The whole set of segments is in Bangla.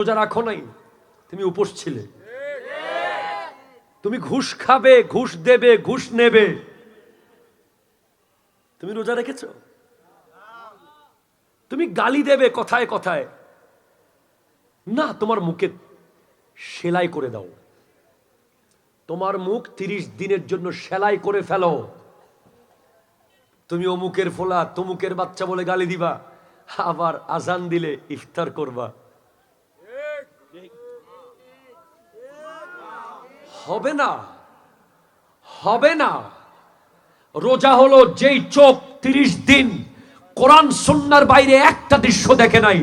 রোজা রাখো নাই, তুমি উপোস ছিলে। তুমি ঘুষ খাবে, ঘুষ দেবে, ঘুষ নেবে, তুমি রোজা রেখেছো? তুমি গালি দেবে কথায় কথায়, না তোমার মুখে সেলাই করে দাও, তোমার মুখ 30 দিনের জন্য সেলাই করে ফেলো। তুমি অমুকের ফোলা, তমুকের বাচ্চা বলে গালি দিবা, আবার আজান দিলে ইফতার করবা। হবে না, হবে না। রোজা হলো যেই চোখ 30 দিন কোরআন সুন্নাহর বাইরে একটা দৃশ্য দেখে নাই,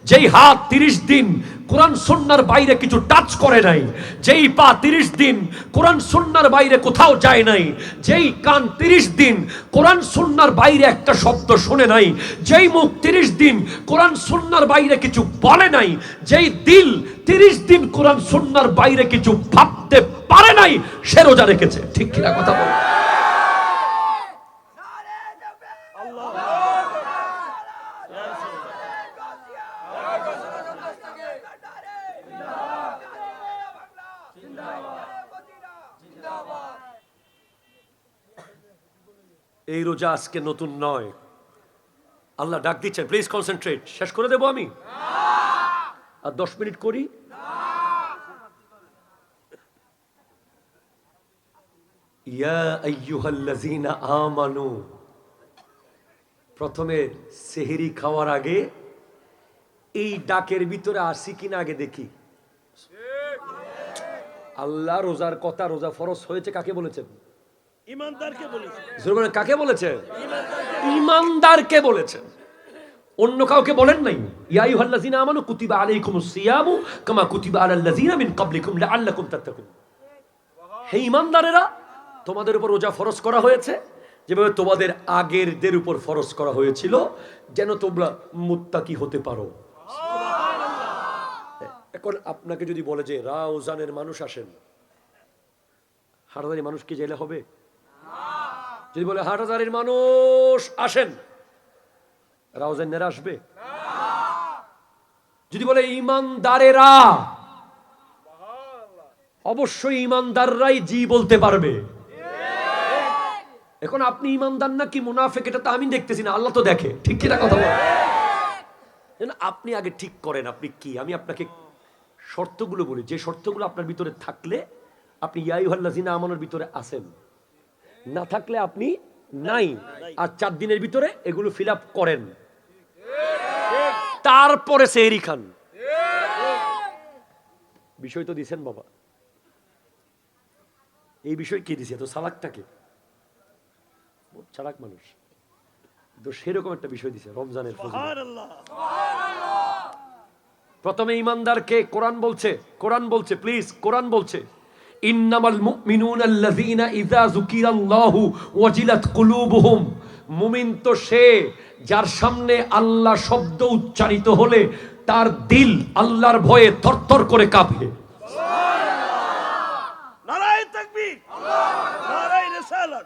যেই হাত 30 দিন কোরআন সুন্নাহর বাইরে কিছু টাচ করে নাই, যেই পা 30 দিন কোরআন সুন্নাহর বাইরে কোথাও যায় নাই, যেই কান 30 দিন কোরআন সুন্নাহর বাইরে একটা শব্দ শুনে নাই, যেই মুখ 30 দিন কোরআন সুন্নাহর বাইরে কিছু বলে নাই, যেই দিল 30 দিন কোরআন সুন্নাহর বাইরে কিছু ভাবতে পারে নাই, সে রোজা রেখেছে। ঠিক কিনা কথা বল? এই রোজা আজকে নতুন নয়। আল্লাহ ডাক দিচ্ছেন, প্লিজ কনসেন্ট্রেট। শেষ করে দেবো আমি, আর 10 মিনিট করি। ইয়া আইয়ুহাল্লাযীনা আমানু, প্রথমে সেহরি খাওয়ার আগে এই ডাকের ভিতরে আসি কিনা আগে দেখি। আল্লাহ রোজার কথা, রোজা ফরজ হয়েছে কাকে বলেছেন? ইমানদারকে বলেছেন। কাকে বলেছেন? ইমানদারকে বলেছেন, অন্য কাউকে বলেন নাই। ইয়া আইয়ুহাল্লাযীনা আমানু কুতিবা আলাইকুমুস সিয়ামু কামা কুতিবা আলাল্লাযীনা মিন ক্বাবলিকুম লাআল্লাকুম তাত্তাকুন। হে ইমানদারেরা, তোমাদের উপর রোজা ফরজ করা হয়েছে যেভাবে তোমাদের আগেরদের উপর ফরজ করা হয়েছিল, যেন তোমরা মুত্তাকি হতে পারো। এখন আপনাকে যদি বলে যে রাউজানের মানুষ আসেন, হাটহাজারী মানুষ কি জেলে হবে? যদি বলে হাটহাজারীর মানুষ আসেন, রাউজানেরা আসবে? যদি বলে ইমানদারেরা, অবশ্যই ইমানদাররাই জি বলতে পারবে। এখন আপনি ইমানদার না কি মুনাফিক এটা তো আমি দেখতেছি না, আল্লাহ তো দেখে। ঠিক কিনা কথা বল? আপনি আগে ঠিক করেন আপনি কি। আমি আপনাকে শর্তগুলো বলি, যে শর্তগুলো আপনার ভিতরে থাকলে আপনি ইয়া আইয়ুহাল্লাযীনা আমানুর ভিতরে আছেন, না থাকলে আপনি নাই। আর 4 দিনের ভিতরে এগুলো ফিল আপ করেন, তারপরে সেহরি খান। বিষয় তো দিছেন বাবা, এই বিষয় কি দিছে? তো সালাকটাকে চালাক মানুষ তো সেরকম একটা বিষয় দিছে রমজানের ফজিলত। প্রথমে ইমানদারকে কোরআন বলছে, কোরআন বলছে, প্লিজ কোরআন বলছে, ইন্নামাল মুমিনুনা আল্লাযীনা ইযা যুকিরাল্লাহু ওয়াজিলাত কুলুবুহুম। মুমিন তো সে যার সামনে আল্লাহ শব্দ উচ্চারিত হলে তার দিল আল্লাহর ভয়ে থরথর করে কাঁপে। নারায়ে তাকবীর, নারায়ে রিসালাত,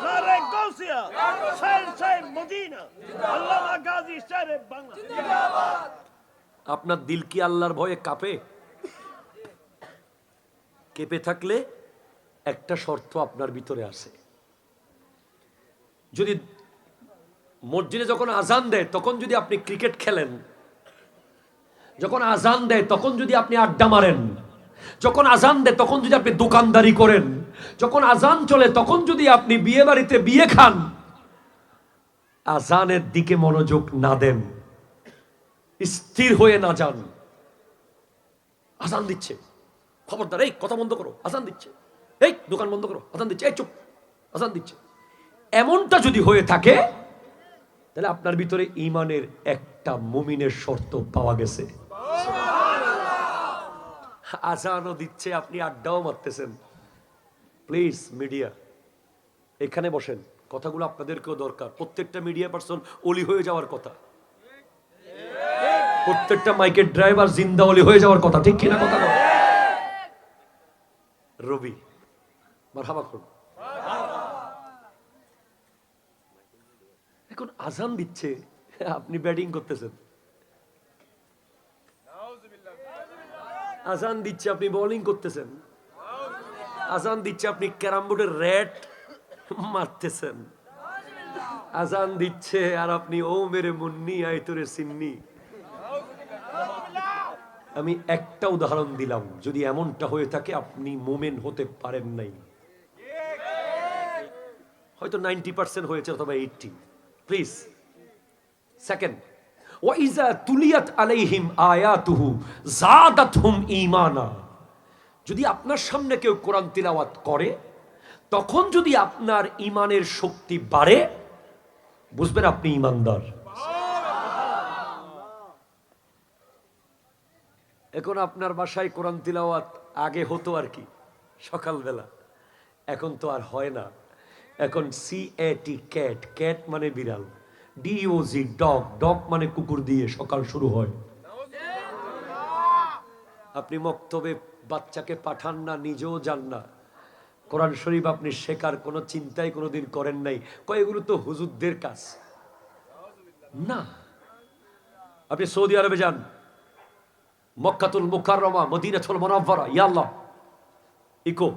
নারায়ে গাউসিয়া, শাইর মদিনা, আল্লামা গাজী শাইর বাংলা জিন্দাবাদ। আপনার দিল কি আল্লাহর ভয়ে কাঁপে? কেঁপে থাকলে একটা শর্ত আপনার ভিতরে আছে। যদি মসজিদে যখন আজান দেয় তখন যদি আপনি ক্রিকেট খেলেন, যখন আজান দেয় তখন যদি আপনি আড্ডা মারেন, যখন আজান দেয় তখন যদি আপনি দোকানদারি করেন, যখন আজান চলে তখন যদি আপনি বিয়ে বাড়িতে বিয়ে খান, আজানের দিকে মনোযোগ না দেন, স্থির হয়ে না যান, আজান দিচ্ছে, খবরদার এই কথা বন্ধ করো, আজান দিচ্ছে, এই দোকান বন্ধ করো, আজান দিচ্ছে, এই চুপ, আজান দিচ্ছে, এমনটা যদি হয়ে থাকে তাহলে আপনার ভিতরে ঈমানের একটা মুমিনের শর্ত পাওয়া গেছে। আজানও দিচ্ছে, আপনি আড্ডাও মারতেছেন। প্লিজ মিডিয়া এখানে বসেন, কথাগুলো আপনাদেরকেও দরকার। প্রত্যেকটা মিডিয়া পার্সন ওলি হয়ে যাওয়ার কথা, প্রত্যেকটা মাইকের ড্রাইভার জিন্দা ওলি হয়ে যাওয়ার কথা। ঠিক কিনা কথা বল? রবি মারহাবা করুন। এখন আজান দিচ্ছে, আপনি ব্যাটিং করতেছেন। আজান দিচ্ছে আপনি বোলিং করতেছেন, আজান দিচ্ছে আপনি ক্যারাম বোর্ডের রেট মারতেছেন, আজান দিচ্ছে আর আপনি ও মেরে মুন্নি আই তোরে সিন্নি। আমি একটা উদাহরণ দিলাম, যদি এমনটা হয়ে থাকে আপনি মোমেন হতে পারেন নাই, হয়তো 90% হয়েছে অথবা 80। প্লিজ। সেকেন্ড, ওয়াইজা তুলিয়াত আলাইহিম আয়াতুহু যাদাতহুম ঈমানা। যদি আপনার সামনে কেউ কোরআন তিলাওয়াত করে, তখন যদি আপনার ঈমানের শক্তি বাড়ে, বুঝবেন আপনি ঈমানদার। এখন আপনার বাসায় কোরআন তিলাওয়াত আগে হতো আর কি সকালবেলা, এখন তো আর হয় না। এখন CAT ক্যাট, ক্যাট মানে বিড়াল, DOG ডগ, ডগ মানে কুকুর দিয়ে সকাল শুরু হয়। আপনি মক্তবে বাচ্চাকে পাঠান না, নিজেও যান না, কোরআন শরীফ আপনি শেখার কোনো চিন্তাই কোনোদিন করেন নাই, কয় এগুলো তো হুজুরদের কাজ না। আপনি সৌদি আরবে যান, মক্কাতুল মুকাররমা, মদিনাতুল মুনাওয়ারা, ইয়া আল্লাহ, ইকো,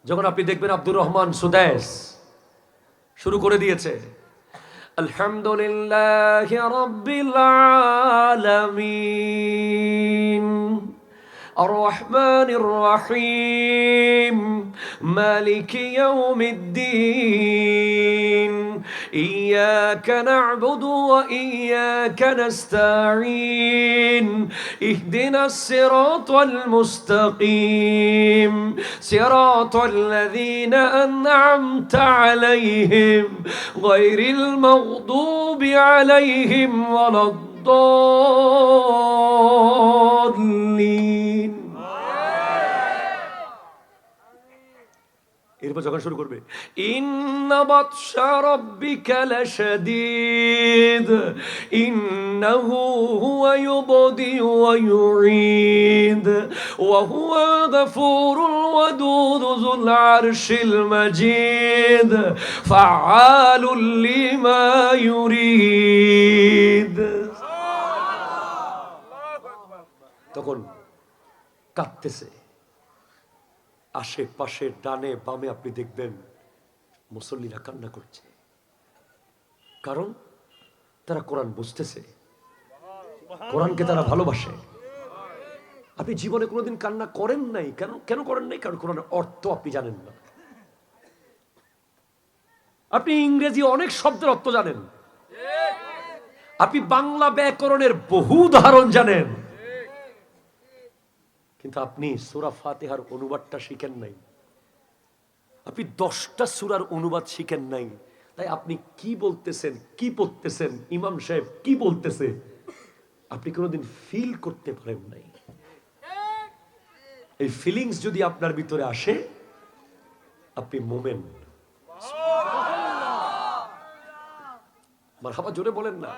যখন আপনি দেখবেন আব্দুর রহমান সুদাইস শুরু করে দিয়েছে, আলহামদুলিল্লাহি রাব্বিল আলামিন আর রহমানির রহিম মালিকি ইয়াউমিদ্দিন ইয়্যাকা না'বুদু ওয়া ইয়্যাকা নাস্তাঈন ইহদিনাস সিরাতাল মুস্তাকিম সিরাতাল লাযীনা আন'আমতা আলাইহিম গায়রিল মাগদুবি আলাইহিম ওয়ালাদ-দাল্লিন। এরপর যখন শুরু করবে, ইন্না বাতশা রাব্বিকা লাশাদীদ ইন্নাহু হুয়া ইউবদি ওয়া ইউঈদ ওয়া হুয়া গফুরুল ওয়াদুদ যুল আরশিল মাজিদ ফাআলুল লিমা ইউরিদ। তখন কাঁদতেছে, আশেপাশে ডানে বামে আপনি দেখবেন মুসল্লিরা কান্না করছে, কারণ তারা কোরআন বুঝতেছে, কোরআনকে তারা ভালোবাসে। আপনি জীবনে কোনোদিন কান্না করেন নাই, কেন করেন নাই? কারণ কোরআনের অর্থ আপনি জানেন না। আপনি ইংরেজি অনেক শব্দের অর্থ জানেন, আপনি বাংলা ব্যাকরণের বহু উদাহরণ জানেন, কিন্তু আপনি সূরা ফাতিহার অনুবাদটা শিখেন নাই, আপনি 10টা সূরার অনুবাদ শিখেন নাই। তাই আপনি কি বলতেছেন, কি পড়তেছেন, ইমাম সাহেব কি বলতেছে, আপনি কোনোদিন ফিল করতে পারেন নাই। এই ফিলিংস যদি আপনার ভিতরে আসে, আপনি মুমিন। মারহাবা জোরে বলেন না।